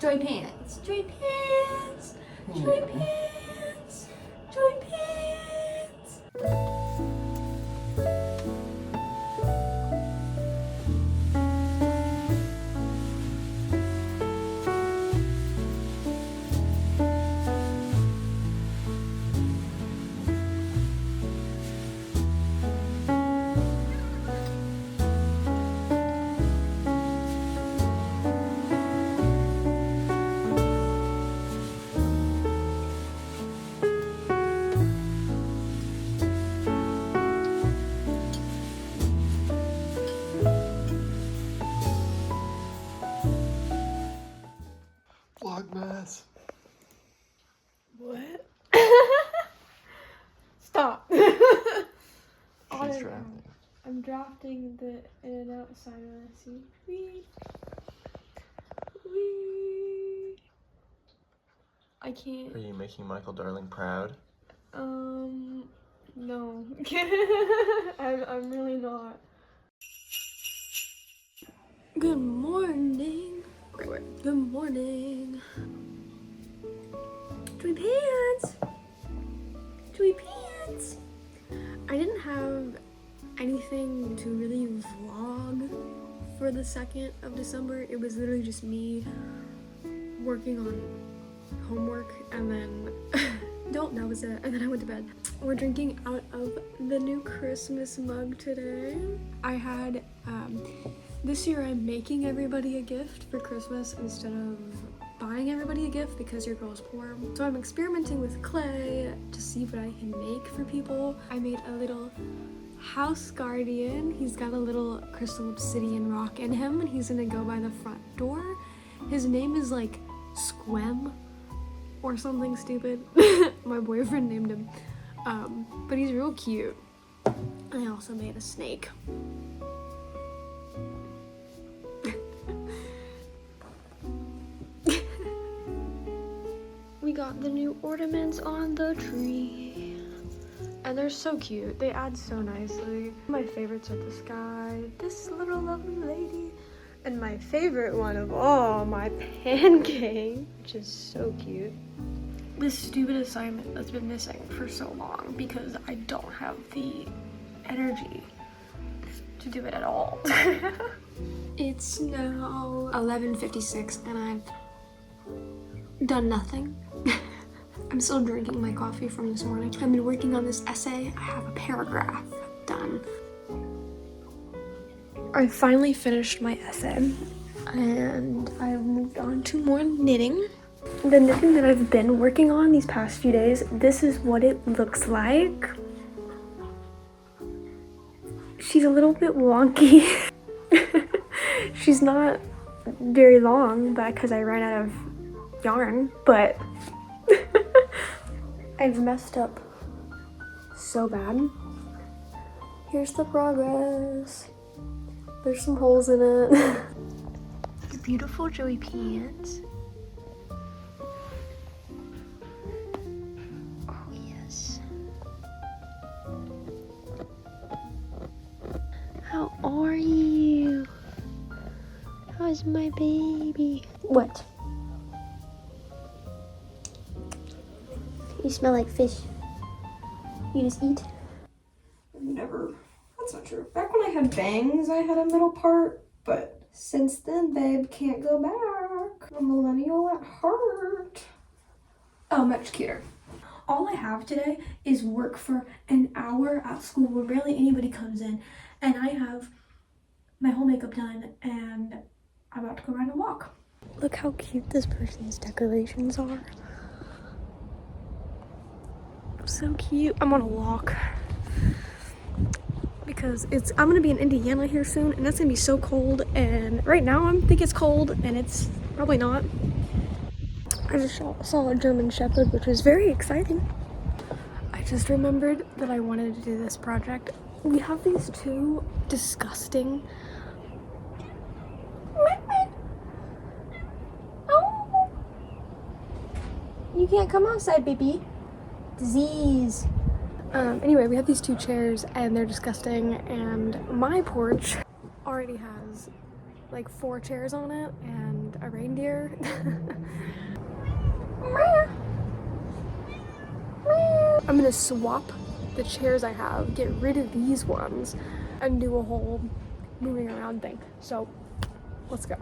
Joy pants. Joy pants. Joy pants. Joy pants. Vlogmas. What? Stop. She's drafting. I'm drafting the in and out sign when I see. Wee. Wee. I can't. Are you making Michael Darling proud? No. I'm really not. Good morning. Wait. Good morning. Joy pants. Joy pants. I didn't have anything to really vlog for the 2nd of December. It was literally just me working on homework and then that was it. And then I went to bed. We're drinking out of the new Christmas mug today. I had this year I'm making everybody a gift for Christmas instead of buying everybody a gift because your girl's poor. So I'm experimenting with clay to see what I can make for people. I made a little house guardian. He's got a little crystal obsidian rock in him and he's gonna go by the front door. His name is like Squem or something stupid. My boyfriend named him. But he's real cute. I also made a snake. We got the new ornaments on the tree. And they're so cute. They add so nicely. My favorites are the sky, this little lovely lady, and my favorite one of all, my pancake, which is so cute. This stupid assignment that's been missing for so long because I don't have the energy to do it at all. It's now 11:56 and I've done nothing. I'm still drinking my coffee from this morning. I've been working on this essay. I have a paragraph done. I finally finished my essay and I've moved on to more knitting. The knitting that I've been working on these past few days, this is what it looks like. She's a little bit wonky. She's not very long because I ran out of yarn, but I've messed up so bad. Here's the progress. There's some holes in it. Beautiful Joey pants. Oh yes. How are you? How's my baby? What? You smell like fish. You just eat? Never. That's not true. Back when I had bangs, I had a middle part, but since then, babe, can't go back. A millennial at heart. Oh, much cuter. All I have today is work for an hour at school where barely anybody comes in, and I have my whole makeup done, and I'm about to go ride a walk. Look how cute this person's decorations are. So cute. I'm on a walk because I'm gonna be in Indiana here soon and that's gonna be so cold, and right now I think it's cold and it's probably not. I just saw a German Shepherd, which was very exciting. I just remembered that I wanted to do this project. We have these two disgusting you can't come outside, baby. Disease. Anyway, we have these two chairs and they're disgusting, and my porch already has like 4 chairs on it, and and a reindeer. I'm gonna swap the chairs I have, get rid of these ones, and do a whole moving around thing. So, let's go.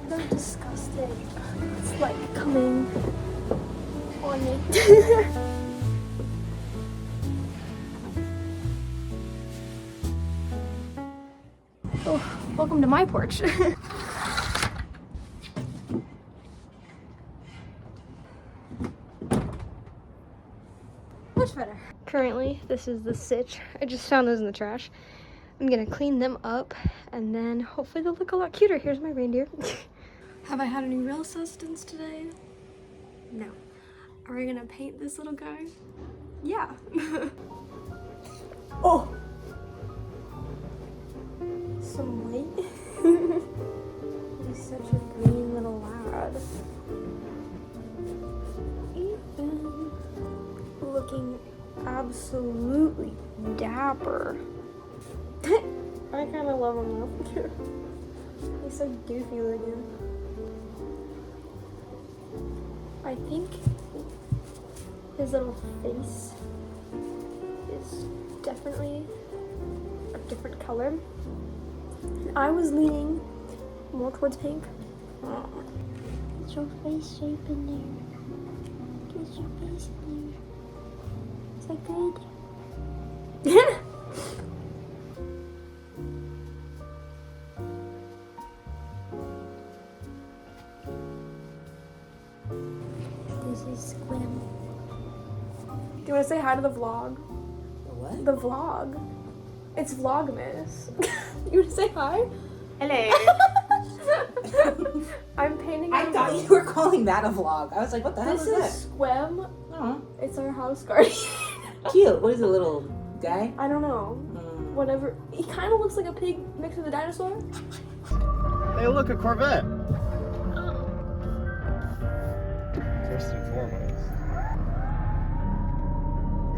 So disgusting. It's like coming on me. Oh, welcome to my porch. Much better. Currently, this is the sitch. I just found those in the trash. I'm gonna clean them up and then hopefully they'll look a lot cuter. Here's my reindeer. Have I had any real sustenance today? No. Are we gonna paint this little guy? Yeah. Oh! Some light. He's such a green little lad. Ethan. Looking absolutely dapper. I kind of love him though. He's so goofy looking. I think his little face is definitely a different color. I was leaning more towards pink. Get your face shape in there. Get your face in there. Is that good? This is Squim. Do you want to say hi to the vlog? What? The vlog. It's Vlogmas. You want to say hi? Hello. I'm painting. I thought you were calling that a vlog. I was like, what the hell This is that? is Squim. Oh, It's our house guardian. cute. What is a little guy? I don't know. Whatever. He kind of looks like a pig mixed with a dinosaur. Hey, look, a Corvette. First and foremost.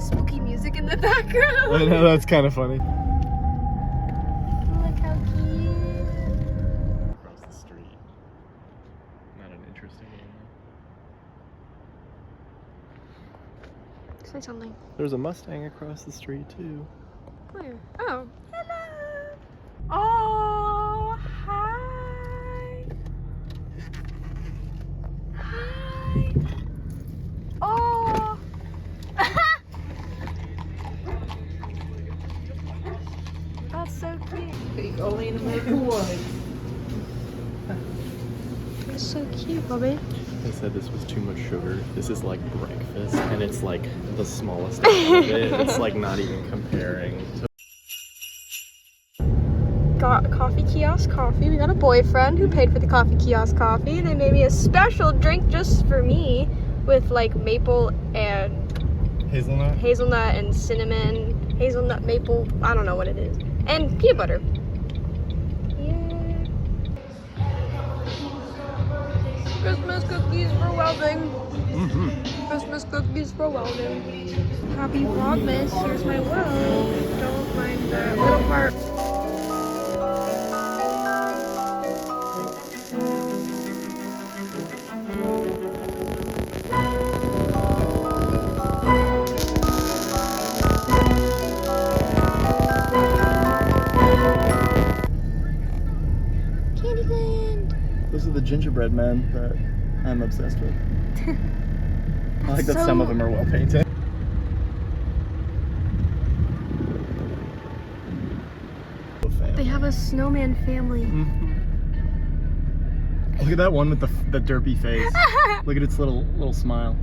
Spooky music in the background. I know, that's kind of funny. Look how cute. Across the street. Not an interesting animal. Say something. There's a Mustang across the street, too. Where? Oh. Hello. Oh, hi. Hi. Oh. That's so cute. Only in American Woods. That's so cute, Bobby. They said this was too much sugar. This is like breakfast, and it's like the smallest amount of it. It's like not even comparing to. Got a coffee kiosk coffee. We got a boyfriend who paid for the coffee kiosk coffee. They made me a special drink just for me with like maple and Hazelnut? and cinnamon, hazelnut, maple, I don't know what it is. And peanut butter. Yeah. Christmas cookies for welding. Mm-hmm. Christmas cookies for welding. Happy Vlogmas. Here's my weld. Don't mind the little part. Those are the gingerbread men that I'm obsessed with. I like that some of them are well painted. They have a snowman family. Mm-hmm. Look at that one with the derpy face. Look at its little smile.